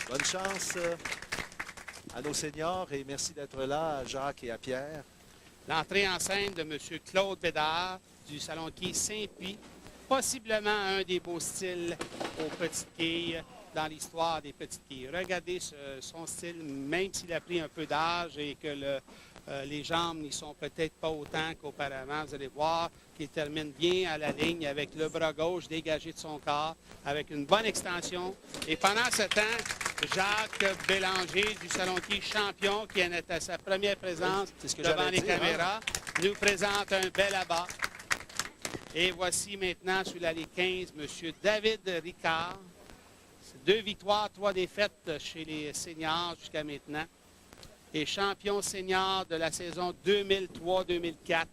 Bonne chance à nos seniors et merci d'être là, à Jacques et à Pierre. L'entrée en scène de M. Claude Bédard du Salon Quai Saint-Pie, possiblement un des beaux styles aux petites quilles dans l'histoire des petites quilles. Regardez son style, même s'il a pris un peu d'âge et que les jambes n'y sont peut-être pas autant qu'auparavant. Vous allez voir qu'il termine bien à la ligne avec le bras gauche dégagé de son corps, avec une bonne extension. Et pendant ce temps, Jacques Bélanger du Salon Quai champion, qui en est à sa première présence devant les caméras, nous présente un bel abat. Et voici maintenant sur l'allée 15, M. David Ricard. 2 victoires, 3 défaites chez les seniors jusqu'à maintenant. Et champion senior de la saison 2003-2004.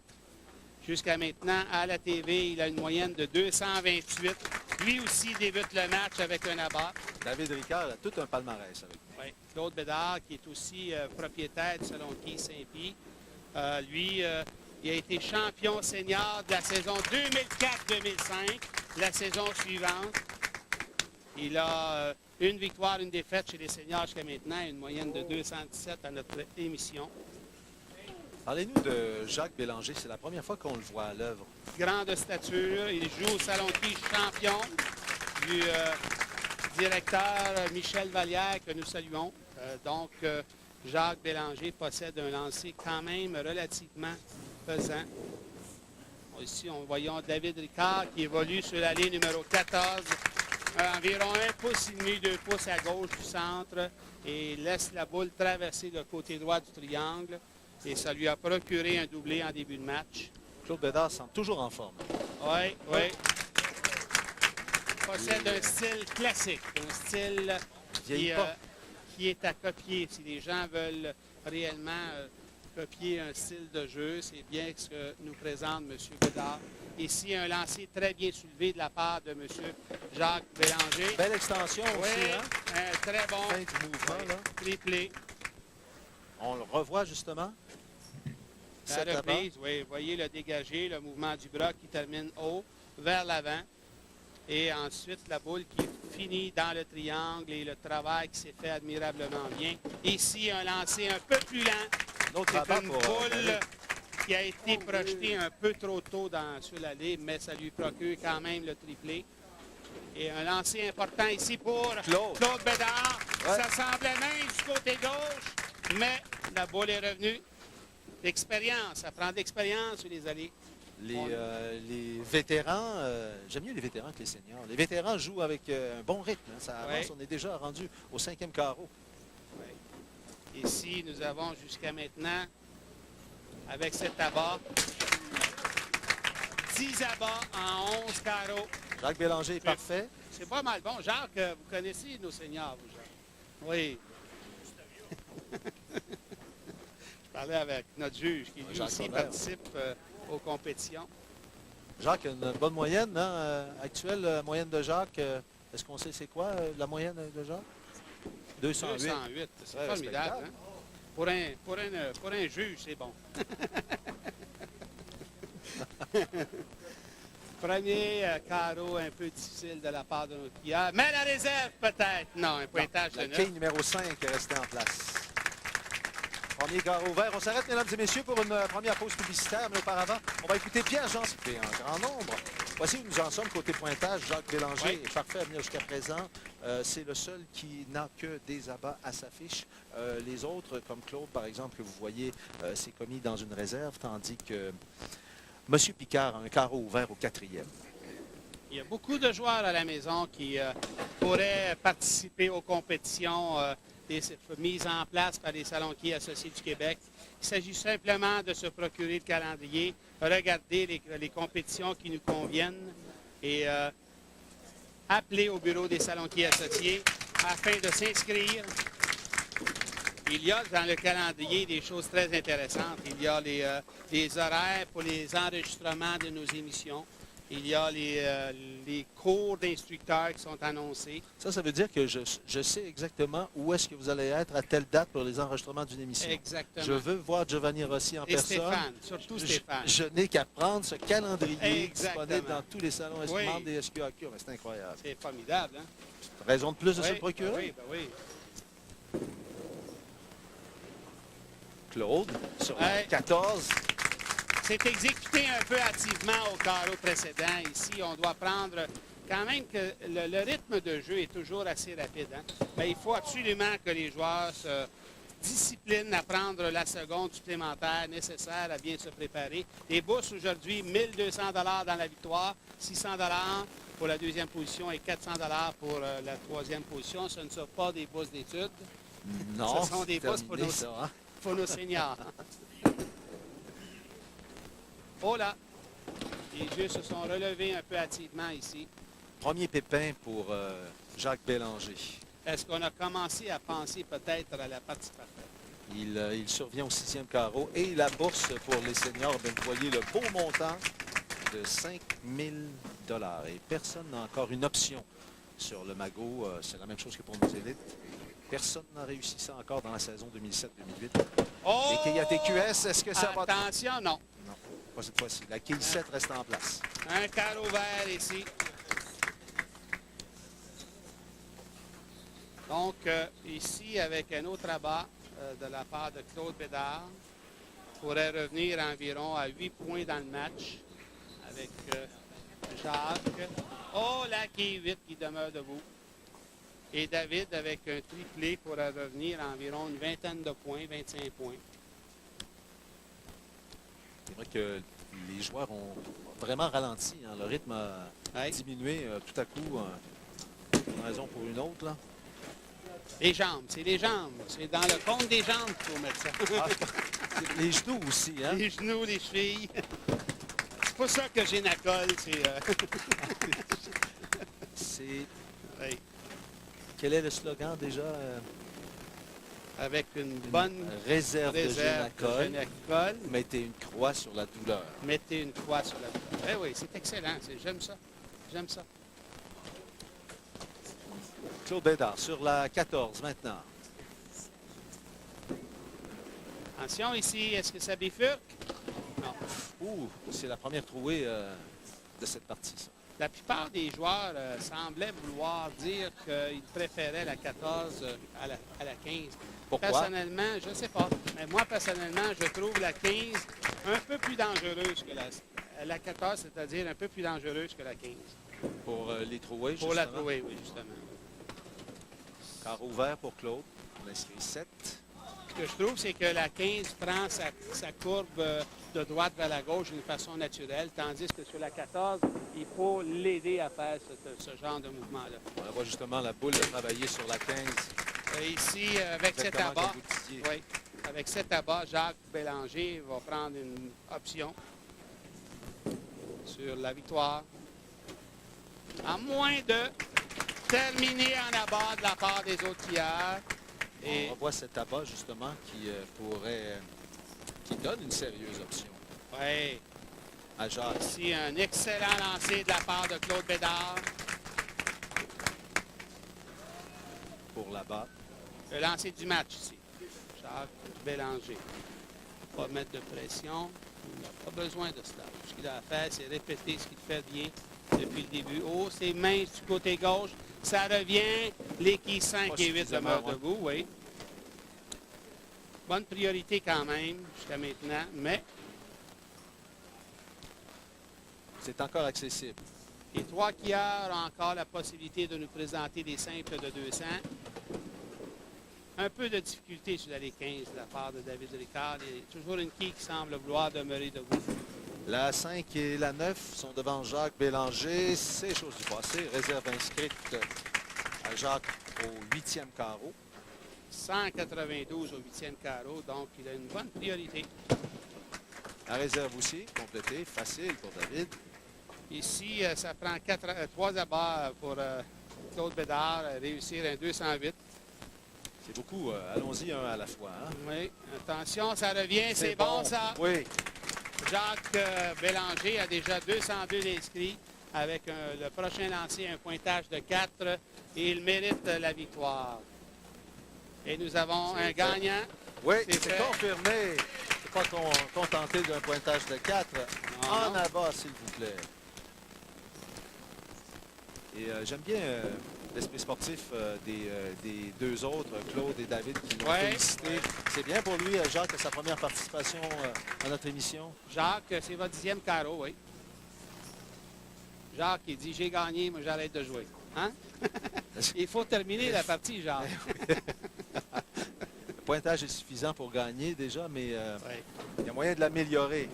Jusqu'à maintenant, à la TV, il a une moyenne de 228. Lui aussi débute le match avec un abat. David Ricard a tout un palmarès avec lui. Oui. Claude Bédard, qui est aussi propriétaire du Salon Quai Saint-Pie. Lui, il a été champion senior de la saison 2004-2005. La saison suivante, il a une victoire, une défaite chez les seniors jusqu'à maintenant, une moyenne de 217 à notre émission. Parlez-nous de Jacques Bélanger. C'est la première fois qu'on le voit à l'œuvre. Grande stature. Il joue au Salon Quai champion du directeur Michel Vallière, que nous saluons. Jacques Bélanger possède un lancer quand même relativement pesant. Ici, voyons David Ricard qui évolue sur l'allée numéro 14. Environ 1 pouce et demi, 2 pouces à gauche du centre et laisse la boule traverser le côté droit du triangle. Et ça lui a procuré un doublé en début de match. Claude Bédard semble toujours en forme. Oui, oui. Possède un style classique, un style qui est à copier. Si les gens veulent réellement copier un style de jeu, c'est bien ce que nous présente M. Bédard. Ici, un lancer très bien soulevé de la part de M. Jacques Bélanger. Belle extension aussi, hein? Un très bon Fin du mouvement, là. triplé. On le revoit justement. La reprise, oui, vous voyez le dégagé, le mouvement du bras qui termine haut, vers l'avant. Et ensuite, la boule qui finit dans le triangle et le travail qui s'est fait admirablement bien. Ici, un lancer un peu plus lent. C'est une boule qui a été projetée un peu trop tôt sur l'allée, mais ça lui procure quand même le triplé. Et un lancer important ici pour Claude Bédard. Ouais. Ça semblait même du côté gauche, mais la boule est revenue. L'expérience, ça prend de l'expérience sur les allées. Les vétérans, j'aime mieux les vétérans que les seniors. Les vétérans jouent avec un bon rythme. Hein, ça avance, on est déjà rendu au 5e carreau. Ouais. Ici, nous avons jusqu'à maintenant, avec cet abat, 10 abats en 11 carreaux. Jacques Bélanger est parfait. C'est pas mal bon. Jacques, vous connaissez nos seniors, vous, Jacques? Oui. Je parlais avec notre juge qui lui aussi participe aux compétitions. Jacques a une bonne moyenne, hein, actuelle moyenne de Jacques. Est-ce qu'on sait c'est quoi la moyenne de Jacques? 208. 208, c'est formidable. Hein? Pour un juge, c'est bon. Premier carreau un peu difficile de la part de notre pilleur. Mais la réserve, peut-être. Non, un pointage de 9. Le quai numéro 5 est resté en place. Premier carreau vert. On s'arrête, mesdames et messieurs, pour une première pause publicitaire. Mais auparavant, on va écouter Pierre-Jean Cité en grand nombre. Voici où nous en sommes côté pointage. Jacques Bélanger est parfait à venir jusqu'à présent. C'est le seul qui n'a que des abats à sa fiche. Les autres, comme Claude, par exemple, que vous voyez, s'est commis dans une réserve, tandis que M. Picard a un carreau ouvert au 4e. Il y a beaucoup de joueurs à la maison qui pourraient participer aux compétitions mises en place par les Salons Quai associés du Québec. Il s'agit simplement de se procurer le calendrier, regarder les compétitions qui nous conviennent et appeler au bureau des Salons Quai associés afin de s'inscrire. Il y a dans le calendrier des choses très intéressantes. Il y a les horaires pour les enregistrements de nos émissions. Il y a les cours d'instructeurs qui sont annoncés. Ça veut dire que je sais exactement où est-ce que vous allez être à telle date pour les enregistrements d'une émission. Exactement. Je veux voir Giovanni Rossi en personne. Stéphane, surtout Stéphane. Je n'ai qu'à prendre ce calendrier disponible dans tous les salons membres des SQAQ. C'est incroyable. C'est formidable, hein? Raison de plus de se le procurer? Oui. Claude sur la Ouais. 14. C'est exécuté un peu hâtivement au carreau précédent. Ici, on doit prendre quand même que le rythme de jeu est toujours assez rapide. Hein? Mais il faut absolument que les joueurs se disciplinent à prendre la seconde supplémentaire nécessaire à bien se préparer. Les bourses aujourd'hui, 1200 $ dans la victoire, 600 $ pour la deuxième position et 400 $ pour la troisième position. Ce ne sont pas des bourses d'études, Non, Ce sont des c'est boss pour terminé, nos- ça. Hein? pour nos seniors. Oh là! Les jeux se sont relevés un peu hâtivement ici. Premier pépin pour Jacques Bélanger. Est-ce qu'on a commencé à penser peut-être à la partie parfaite? Il survient au 6e carreau. Et la bourse pour les seniors, ben, vous voyez le beau montant de 5 000 $. Et personne n'a encore une option sur le magot. C'est la même chose que pour nos élites. Personne n'a réussi ça encore dans la saison 2007-2008. Oh! Les quilles ATQS, est-ce que ça va... Attention, non. Non, pas cette fois-ci. La quille 7 reste en place. Un carreau vert ici. Donc, ici, avec un autre abat de la part de Claude Bédard, pourrait revenir environ à 8 points dans le match avec Jacques. Oh, la quille 8 qui demeure debout. Et David, avec un triplé, pourrait revenir à environ une vingtaine de points, 25 points. C'est vrai que les joueurs ont vraiment ralenti. Hein. Le rythme a Ouais. diminué tout à coup. Une raison pour une autre. Là. Les jambes, c'est les jambes. C'est dans le compte des jambes qu'il faut mettre ça. Ah, c'est les genoux aussi. Hein? Les genoux, les chevilles. C'est pour ça que j'ai une colle. C'est... Oui. Quel est le slogan déjà? Avec une bonne Réserve de réserve de Génacol. Génacol. Mettez une croix sur la douleur. Mettez une croix sur la table. Eh oui, c'est excellent. J'aime ça. J'aime ça. Claude Bédard sur la 14 maintenant. Attention ici, est-ce que ça bifurque? Non. Ouh, c'est la première trouée de cette partie. Ça. La plupart des joueurs semblaient vouloir dire qu'ils préféraient la 14 à la 15. Pourquoi? Personnellement, je ne sais pas. Mais moi, personnellement, je trouve la 15 un peu plus dangereuse que la 14, c'est-à-dire un peu plus dangereuse que la 15. Pour les trouées, Pour la justement. trouver, oui, justement. Carreau vert pour Claude. On inscrit 7. Ce que je trouve, c'est que la 15 prend sa courbe de droite vers la gauche d'une façon naturelle, tandis que sur la 14, il faut l'aider à faire ce genre de mouvement-là. On voit justement la boule travailler sur la 15. Ici, avec cet Exactement abat, comme vous disiez. oui, avec cet abat, Jacques Bélanger va prendre une option sur la victoire. À moins de terminer en abat de la part des autres tireurs. Et On revoit cet abat justement qui pourrait... qui donne une sérieuse option oui, à Jacques. ici, un excellent lancer de la part de Claude Bédard. Pour l'abat. Le lancer du match ici. Jacques Bélanger. Pas mettre de pression. Il n'a pas besoin de cela. Ce qu'il a à faire, c'est répéter ce qu'il fait bien depuis le début. Oh, ses mains du côté gauche. Ça revient. Les quilles 5 Pas et 8 suffisamment, demeurent hein. debout, oui. Bonne priorité quand même jusqu'à maintenant, mais C'est encore accessible. les trois quilleurs ont encore la possibilité de nous présenter des simples de 200. Un peu de difficulté sur la les 15 de la part de David Ricard. Il y a toujours une quille qui semble vouloir demeurer debout. La 5 et la 9 sont devant Jacques Bélanger. C'est chose du passé. Réserve inscrite à Jacques au 8e carreau. 192 au 8e carreau, donc il a une bonne priorité. La réserve aussi, complétée. Facile pour David. Ici, ça prend 3 abats pour Claude Bédard, réussir un 208. C'est beaucoup. Allons-y un à la fois. Hein? Oui, attention, ça revient, c'est bon ça. Oui. Jacques Bélanger a déjà 202 inscrits avec le prochain lancer, un pointage de 4 et il mérite la victoire. Et nous avons un gagnant. Oui, C'est c'est fait. confirmé. C'est pas contenté d'un pointage de 4. En non. abat, s'il vous plaît. Et j'aime bien l'esprit sportif des deux autres, Claude et David, qui l'ont Ouais, félicité. ouais. C'est bien pour lui, Jacques, sa première participation à notre émission. Jacques, c'est votre 10e carreau, oui. Jacques, il dit, j'ai gagné, moi j'arrête de jouer. Hein? Il faut terminer la partie, Jacques. Le pointage est suffisant pour gagner déjà, mais Ouais. il y a moyen de l'améliorer.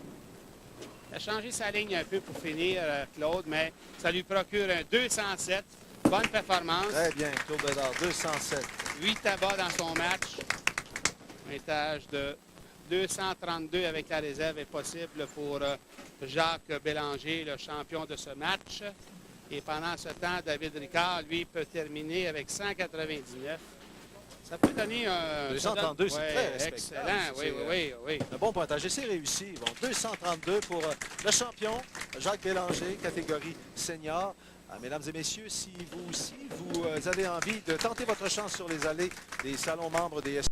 Il a changé sa ligne un peu pour finir, Claude, mais ça lui procure un 207. Bonne performance. Très bien, Claude Bédard, 207. 8 tabacs dans son match. Un étage de 232 avec la réserve est possible pour Jacques Bélanger, le champion de ce match. Et pendant ce temps, David Ricard, lui, peut terminer avec 199. Ça peut donner un... 232, c'est Ouais, très respectable. excellent, oui, C'est, oui, oui. un bon pointage et c'est réussi. Bon, 232 pour le champion, Jacques Bélanger, catégorie senior. Mesdames et messieurs, si vous aussi, vous avez envie de tenter votre chance sur les allées des salons membres des